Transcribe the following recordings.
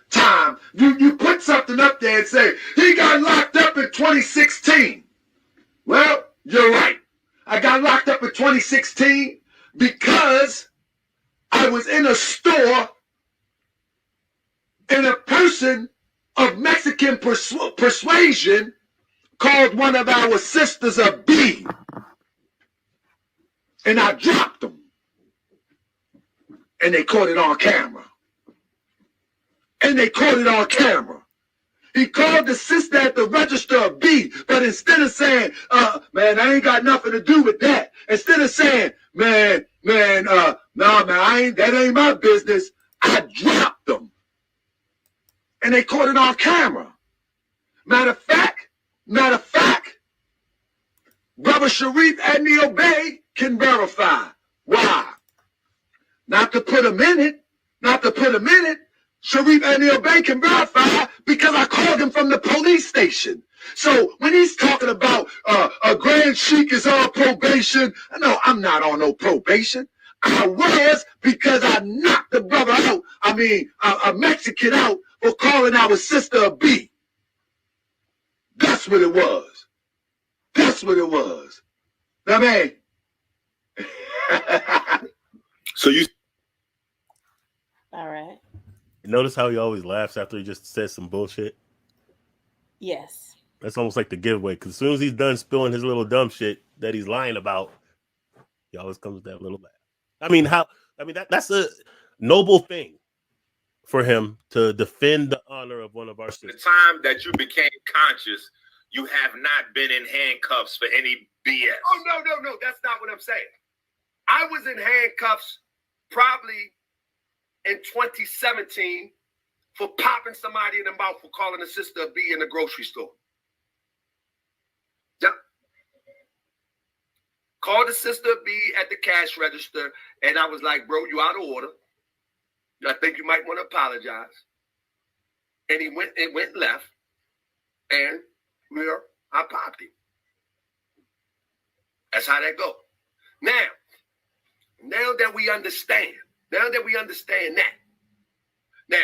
time. You put something up there and say, he got locked up in 2016. Well, you're right. I got locked up in 2016 because I was in a store and a person of Mexican persuasion called one of our sisters a B. And I dropped them. And they caught it on camera. He called the sister at the register a B, but instead of saying, man, I ain't got nothing to do with that. Instead of saying, nah, man, that ain't my business, I dropped them. And they caught it on camera. Matter of fact, Brother Sharif and Neil Bey can verify. Why? Not to put him in it. Sharif and Neil Bey can verify because I called him from the police station. So when he's talking about a Grand Sheik is on probation, no, I'm not on no probation. I was because I knocked the brother out, a Mexican out for calling our sister a B. That's what it was. Now, man. So you... All right. Notice how he always laughs after he just says some bullshit? Yes. That's almost like the giveaway, because as soon as he's done spilling his little dumb shit that he's lying about, he always comes with that little laugh. That's a noble thing for him to defend the honor of one of our sisters. The time that you became conscious, you have not been in handcuffs for any BS. Oh, no, that's not what I'm saying. I was in handcuffs probably in 2017 for popping somebody in the mouth for calling a sister a B in the grocery store. Yep. Called the sister a B at the cash register, and I was like, bro, you out of order. I think you might want to apologize. And he went left, and I popped him. That's how that goes. Now that we understand that. Now,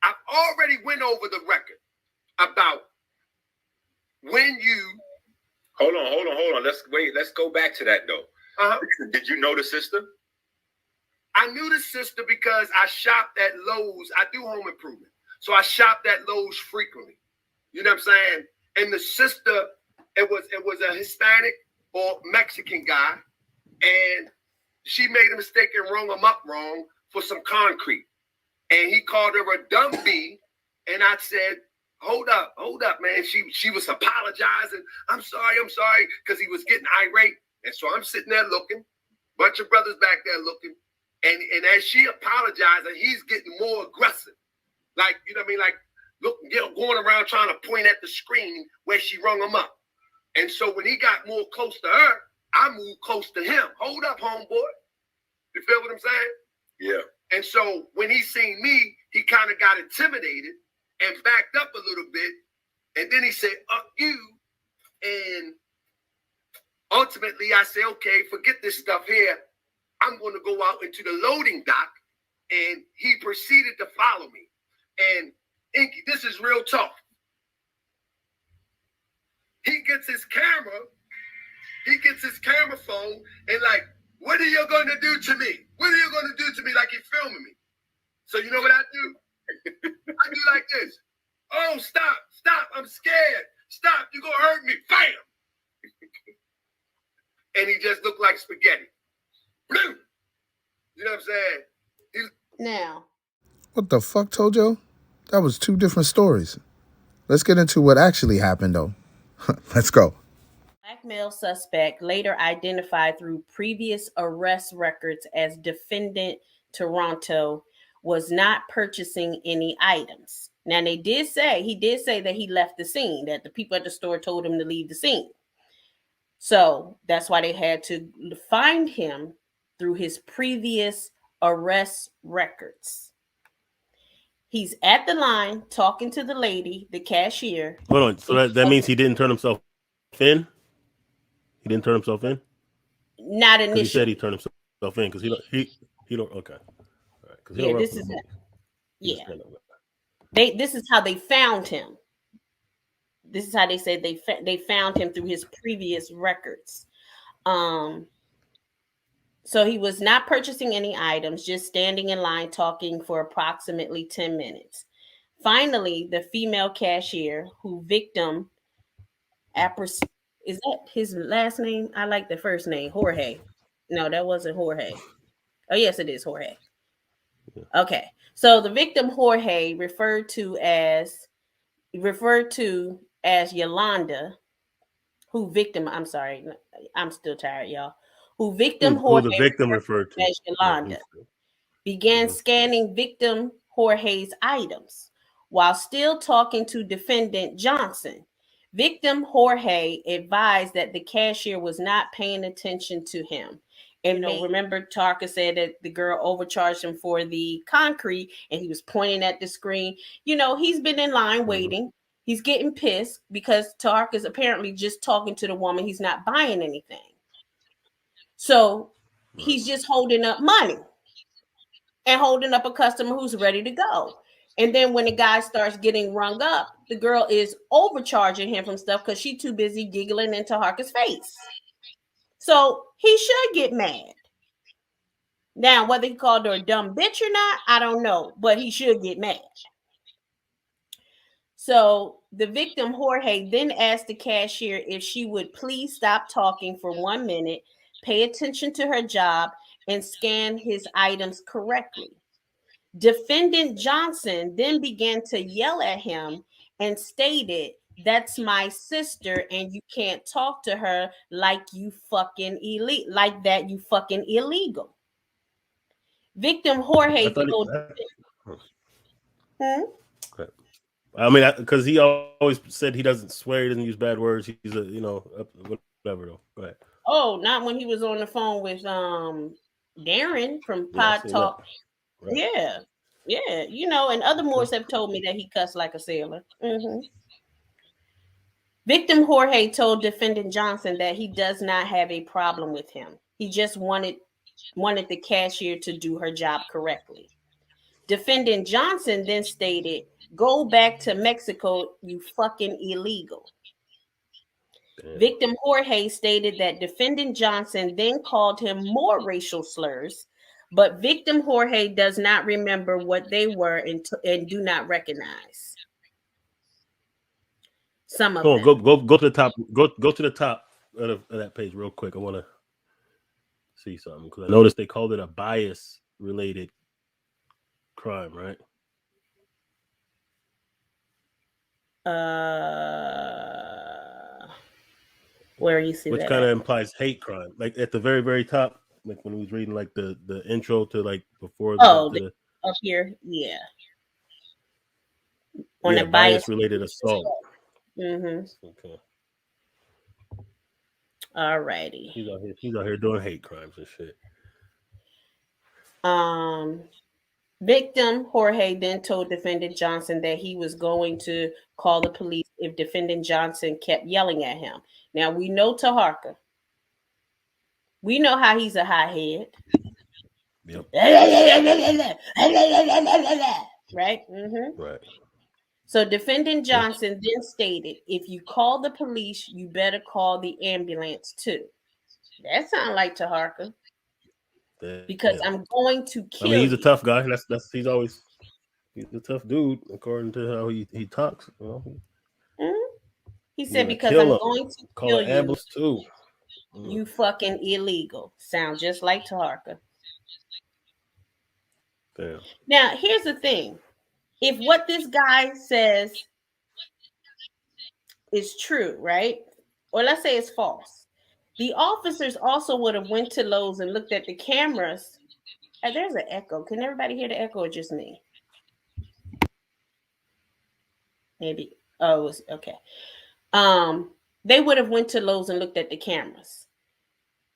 I've already went over the record about when you... Hold on. Let's go back to that, though. Uh-huh. Did you know the sister? I knew the sister because I shopped at Lowe's. I do home improvement. So I shopped at Lowe's frequently. You know what I'm saying? And the sister, it was a Hispanic or Mexican guy, and she made a mistake and rung him up wrong for some concrete. And he called her a dumb B, and I said, hold up, man. She was apologizing. I'm sorry, because he was getting irate. And so I'm sitting there looking, bunch of brothers back there looking, and as she apologizing, he's getting more aggressive. Like, you know what I mean? Like, going around trying to point at the screen where she rung him up. And so when he got more close to her, I moved close to him. Hold up, homeboy. You feel what I'm saying? Yeah. And so when he seen me, he kind of got intimidated and backed up a little bit. And then he said, you. And ultimately I said, okay, forget this stuff here. I'm going to go out into the loading dock. And he proceeded to follow me. And Inky, this is real tough. He gets his camera phone and like, what are you going to do to me? What are you going to do to me? Like he's filming me. So you know what I do? I do like this. Oh, stop. I'm scared. Stop. You're going to hurt me. Bam. And he just looked like spaghetti. Blue. You know what I'm saying? Now. What the fuck, Tojo? That was two different stories. Let's get into what actually happened, though. Let's go. Black male suspect later identified through previous arrest records as defendant Toronto was not purchasing any items. Now he did say that he left the scene, that the people at the store told him to leave the scene. So that's why they had to find him through his previous arrest records. He's at the line talking to the lady, the cashier. Hold on. So that means he didn't turn himself in? He didn't turn himself in? Not initially. He said he turned himself in because he don't. Okay. All right. Yeah, this is it. Yeah. This is how they found him. This is how they said they found him through his previous records. So he was not purchasing any items, just standing in line talking for approximately 10 minutes. Finally, the female cashier who victim is that his last name? I like the first name, Jorge. No, that wasn't Jorge. Oh, yes, it is Jorge. Okay. So the victim Jorge referred to as Yolanda, who victim, I'm sorry, I'm still tired, y'all. Who victim Who Jorge the victim referred referred to? to as Yolanda, began scanning victim Jorge's items while still talking to defendant Johnson. Victim Jorge advised that the cashier was not paying attention to him. And remember, TAHARKA said that the girl overcharged him for the concrete and he was pointing at the screen. He's been in line waiting. He's getting pissed because TAHARKA is apparently just talking to the woman. He's not buying anything. So he's just holding up money and holding up a customer who's ready to go. And then when the guy starts getting rung up, the girl is overcharging him from stuff because she's too busy giggling into TAHARKA's face. So he should get mad. Now, whether he called her a dumb bitch or not, I don't know, but he should get mad. So the victim, Jorge, then asked the cashier if she would please stop talking for 1 minute, pay attention to her job, and scan his items correctly. Defendant Johnson then began to yell at him and stated, "That's my sister, and you can't talk to her like you fucking like that. You fucking illegal." Victim Jorge told. I mean, because he always said he doesn't swear, he doesn't use bad words. He's whatever though. Go ahead. Oh, not when he was on the phone with Darren from Pod Talk. Right. Yeah. And other Moors have told me that he cussed like a sailor. Victim Jorge told defendant Johnson that he does not have a problem with him. He just wanted the cashier to do her job correctly. Defendant Johnson then stated, "Go back to Mexico, you fucking illegal." Damn. Victim Jorge stated that defendant Johnson then called him more racial slurs, but victim Jorge does not remember what they were and do not recognize some of them. Go to the top. Go to the top of that page real quick. I want to see something because I noticed they called it a bias related crime, right? Where you see which kind of implies hate crime, like at the very, very top, like when we was reading like the intro to like before. Up here, yeah. On the bias related assault. Okay. All righty. He's out here doing hate crimes and shit. Victim Jorge then told defendant Johnson that he was going to call the police if defendant Johnson kept yelling at him. Now we know TAHARKA. We know how he's a hothead. Yep. Right? Right. So defendant Johnson then stated, "If you call the police, you better call the ambulance too." That sounds like TAHARKA. Because I'm going to kill you. I mean, he's a tough guy. He's a tough dude, according to how he talks. He said, "Because I'm going to kill you. Ambulance too. You fucking illegal." Sound just like TAHARKA. Damn. Now, here's the thing. If what this guy says is true, right? Or let's say it's false. The officers also would have went to Lowe's and looked at the cameras. There's an echo. Can everybody hear the echo or just me? Maybe. Oh, it was okay. They would have went to Lowe's and looked at the cameras.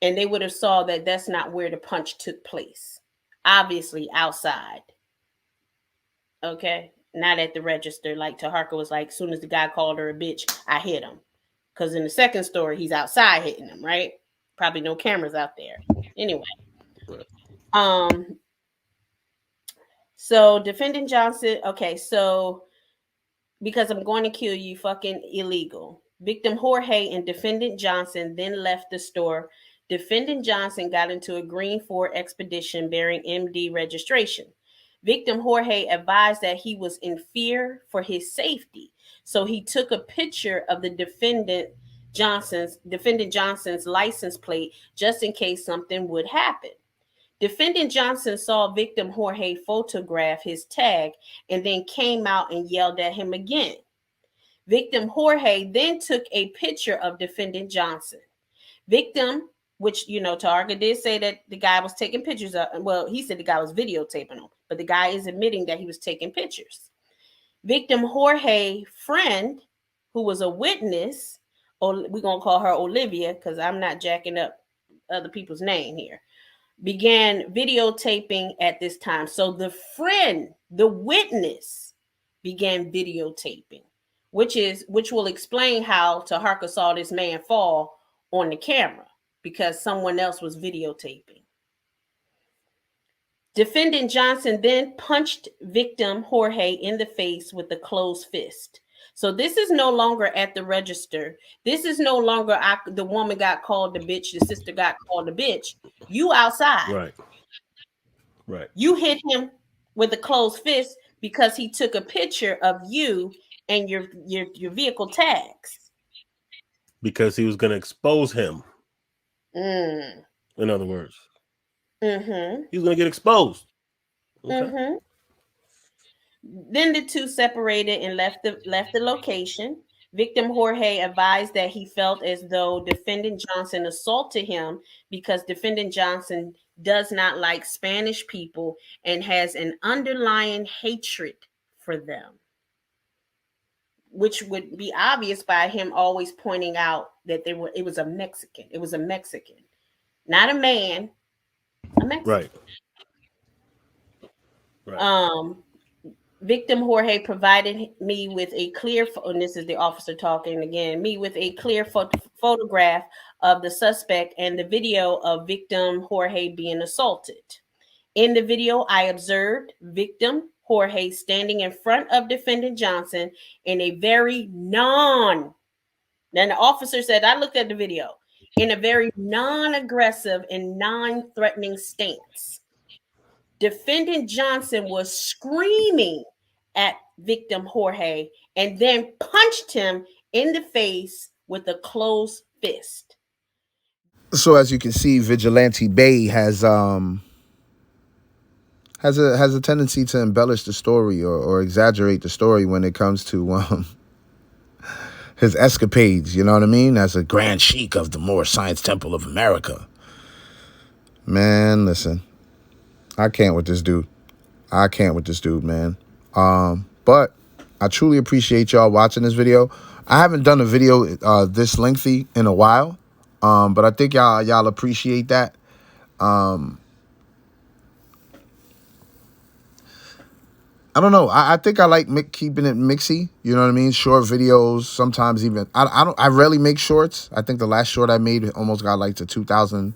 And they would have saw that that's not where the punch took place. Obviously outside. Okay? Not at the register. Like TAHARKA was like, as soon as the guy called her a bitch, I hit him. Because in the second story, he's outside hitting him, right? Probably no cameras out there. Anyway. So defendant Johnson, okay, so because I'm going to kill you, fucking illegal. Victim Jorge and defendant Johnson then left the store. Defendant Johnson got into a green Ford Expedition bearing MD registration. Victim Jorge advised that he was in fear for his safety, so he took a picture of the defendant Johnson's license plate just in case something would happen. Defendant Johnson saw victim Jorge photograph his tag and then came out and yelled at him again. Victim Jorge then took a picture of defendant Johnson. Victim, which, TAHARKA did say that the guy was taking pictures of, well, he said the guy was videotaping him, but the guy is admitting that he was taking pictures. Victim Jorge friend, who was a witness, or we're going to call her Olivia because I'm not jacking up other people's name here, began videotaping at this time. So the friend, the witness, began videotaping, which will explain how TAHARKA saw this man fall on the camera because someone else was videotaping. Defendant Johnson then punched victim Jorge in the face with a closed fist. So this is no longer at the register. This is no longer the woman got called the bitch, the sister got called the bitch. You outside. Right. You hit him with a closed fist because he took a picture of you and your vehicle tags. Because he was going to expose him. In other words. Mm-hmm. He was going to get exposed. Okay. Mm-hmm. Then the two separated and left the location. Victim Jorge advised that he felt as though defendant Johnson assaulted him because defendant Johnson does not like Spanish people and has an underlying hatred for them, which would be obvious by him always pointing out that it was a Mexican. It was a Mexican, not a man, a Mexican. Right. Victim Jorge provided me with a clear, and this is the officer talking again, me with a clear photograph of the suspect and the video of victim Jorge being assaulted. In the video, I observed victim Jorge standing in front of defendant Johnson in a very then the officer said, I looked at the video, in a very non-aggressive and non-threatening stance. Defendant Johnson was screaming at victim Jorge and then punched him in the face with a closed fist. So as you can see, Vigilante BEY has a tendency to embellish the story or exaggerate the story when it comes to his escapades, you know what I mean? As a Grand Sheik of the Moorish Science Temple of America. Man, listen. I can't with this dude. Man. But I truly appreciate y'all watching this video. I haven't done a video this lengthy in a while. But I think y'all appreciate that. I don't know. I think I like keeping it mixy. You know what I mean? Short videos. Sometimes even I rarely make shorts. I think the last short I made almost got like to 2,000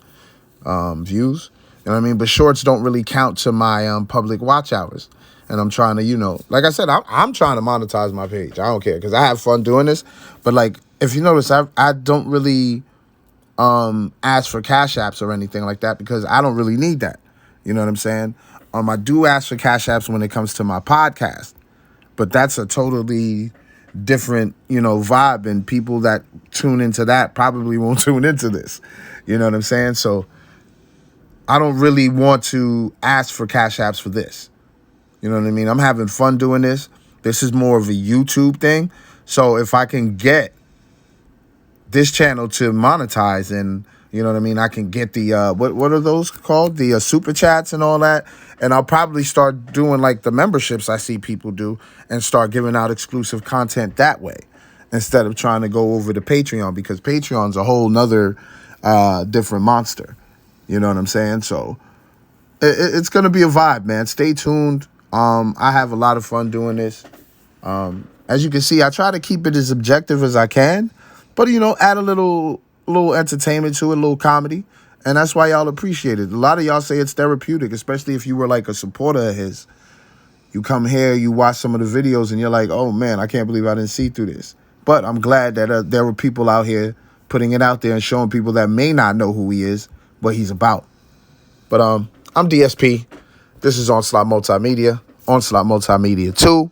views. You know what I mean? But shorts don't really count to my public watch hours. And I'm trying to, like I said, I'm trying to monetize my page. I don't care because I have fun doing this. But like, if you notice, I don't really ask for cash apps or anything like that because I don't really need that. You know what I'm saying? I do ask for cash apps when it comes to my podcast, but that's a totally different, vibe, and people that tune into that probably won't tune into this. You know what I'm saying? So I don't really want to ask for cash apps for this. You know what I mean? I'm having fun doing this. This is more of a YouTube thing. So if I can get this channel to monetize and, you know what I mean, I can get the, what are those called? The super chats and all that. And I'll probably start doing like the memberships I see people do and start giving out exclusive content that way instead of trying to go over to Patreon, because Patreon's a whole nother different monster. You know what I'm saying? So it's going to be a vibe, man. Stay tuned. I have a lot of fun doing this. As you can see, I try to keep it as objective as I can, but, add a little entertainment to it, a little comedy. And that's why y'all appreciate it. A lot of y'all say it's therapeutic, especially if you were like a supporter of his. You come here, you watch some of the videos, and you're like, oh, man, I can't believe I didn't see through this. But I'm glad that there were people out here putting it out there and showing people that may not know who he is, what he's about. But I'm DSP. This is Onslaught Multimedia. Onslaught Multimedia 2.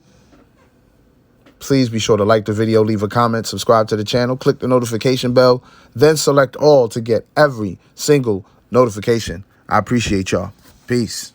Please be sure to like the video, leave a comment, subscribe to the channel, click the notification bell, then select all to get every single notification. I appreciate y'all. Peace.